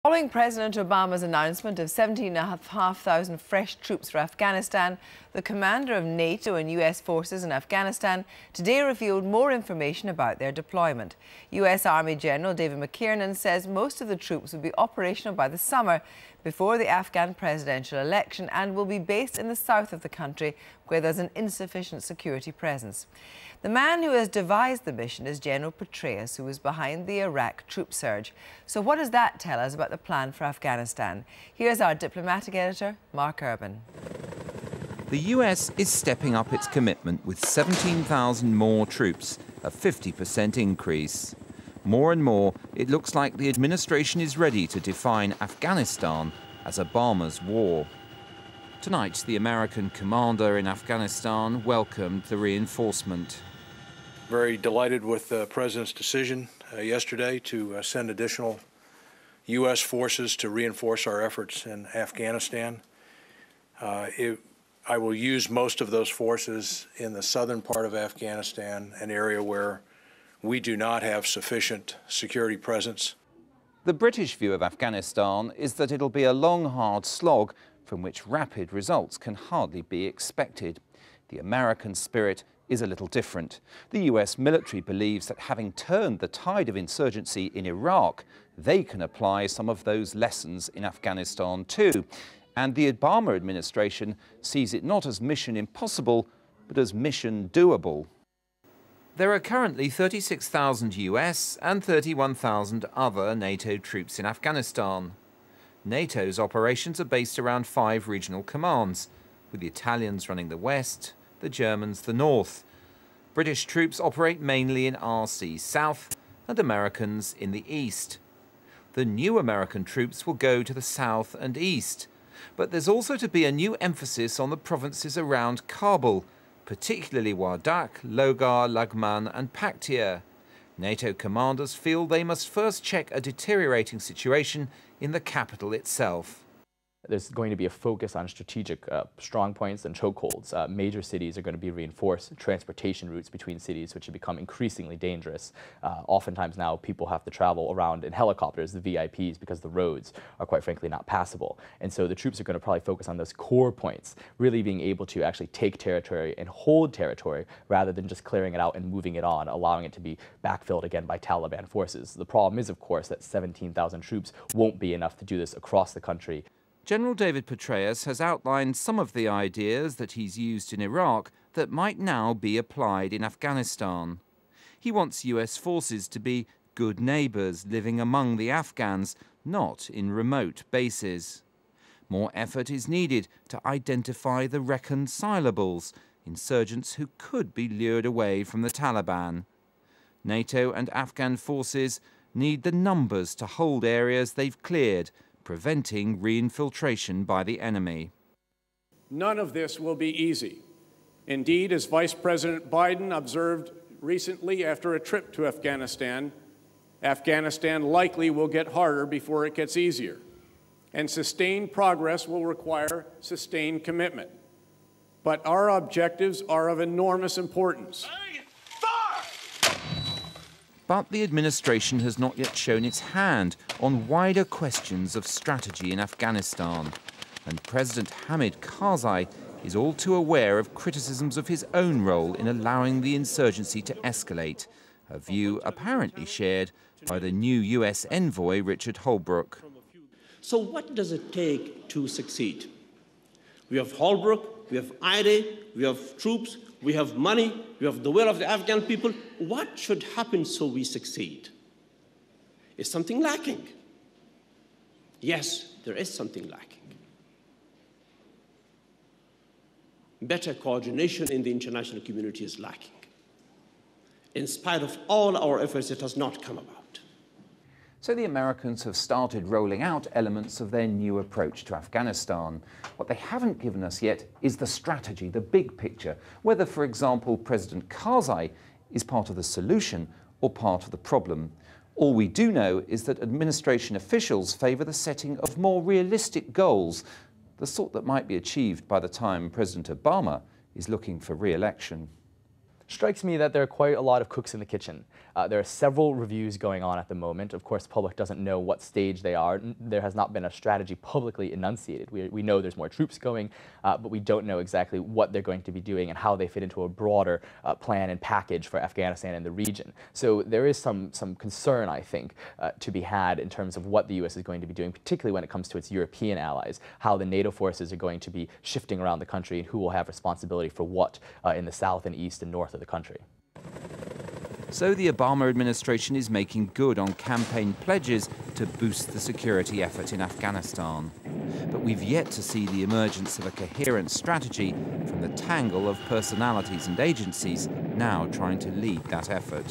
Following President Obama's announcement of 17,500 fresh troops for Afghanistan, the commander of NATO and US forces in Afghanistan today revealed more information about their deployment. US Army General David McKiernan says most of the troops will be operational by the summer before the Afghan presidential election and will be based in the south of the country where there's an insufficient security presence. The man who has devised the mission is General Petraeus, who was behind the Iraq troop surge. So what does that tell us about the plan for Afghanistan? Here's our diplomatic editor, Mark Urban. The US is stepping up its commitment with 17,000 more troops, a 50% increase. More and more, it looks like the administration is ready to define Afghanistan as Obama's war. Tonight, the American commander in Afghanistan welcomed the reinforcement. Very delighted with the President's decision yesterday to send additional U.S. forces to reinforce our efforts in Afghanistan. I will use most of those forces in the southern part of Afghanistan, an area where we do not have sufficient security presence. The British view of Afghanistan is that it'll be a long, hard slog from which rapid results can hardly be expected. The American spirit is a little different. The US military believes that having turned the tide of insurgency in Iraq, they can apply some of those lessons in Afghanistan too. And the Obama administration sees it not as mission impossible, but as mission doable. There are currently 36,000 US and 31,000 other NATO troops in Afghanistan. NATO's operations are based around 5 regional commands, with the Italians running the west, the Germans the north. British troops operate mainly in RC South and Americans in the east. The new American troops will go to the south and east, but there's also to be a new emphasis on the provinces around Kabul, particularly Wardak, Logar, Laghman and Paktia. NATO commanders feel they must first check a deteriorating situation in the capital itself. There's going to be a focus on strategic strong points and chokeholds. Major cities are going to be reinforced. Transportation routes between cities, which have become increasingly dangerous. Oftentimes now people have to travel around in helicopters, the VIPs, because the roads are quite frankly not passable. And so the troops are going to probably focus on those core points, really being able to actually take territory and hold territory rather than just clearing it out and moving it on, allowing it to be backfilled again by Taliban forces. The problem is, of course, that 17,000 troops won't be enough to do this across the country. General David Petraeus has outlined some of the ideas that he's used in Iraq that might now be applied in Afghanistan. He wants US forces to be good neighbours living among the Afghans, not in remote bases. More effort is needed to identify the reconcilables, insurgents who could be lured away from the Taliban. NATO and Afghan forces need the numbers to hold areas they've cleared, preventing reinfiltration by the enemy. None of this will be easy. Indeed, as Vice President Biden observed recently after a trip to Afghanistan, Afghanistan likely will get harder before it gets easier. And sustained progress will require sustained commitment. But our objectives are of enormous importance. But the administration has not yet shown its hand on wider questions of strategy in Afghanistan. And President Hamid Karzai is all too aware of criticisms of his own role in allowing the insurgency to escalate, a view apparently shared by the new US envoy Richard Holbrooke. So what does it take to succeed? We have Holbrooke, we have IRA, we have troops, we have money, we have the will of the Afghan people. What should happen so we succeed? Is something lacking? Yes, there is something lacking. Better coordination in the international community is lacking. In spite of all our efforts, it has not come about. So the Americans have started rolling out elements of their new approach to Afghanistan. What they haven't given us yet is the strategy, the big picture, whether, for example, President Karzai is part of the solution or part of the problem. All we do know is that administration officials favour the setting of more realistic goals, the sort that might be achieved by the time President Obama is looking for re-election. strikes me that there are quite a lot of cooks in the kitchen. There are several reviews going on at the moment. Of course, the public doesn't know what stage they are. There has not been a strategy publicly enunciated. We know there's more troops going, but we don't know exactly what they're going to be doing and how they fit into a broader plan and package for Afghanistan and the region. So there is some concern, I think, to be had in terms of what the U.S. is going to be doing, particularly when it comes to its European allies, how the NATO forces are going to be shifting around the country and who will have responsibility for what in the south and east and north of the country. So the Obama administration is making good on campaign pledges to boost the security effort in Afghanistan. But we've yet to see the emergence of a coherent strategy from the tangle of personalities and agencies now trying to lead that effort.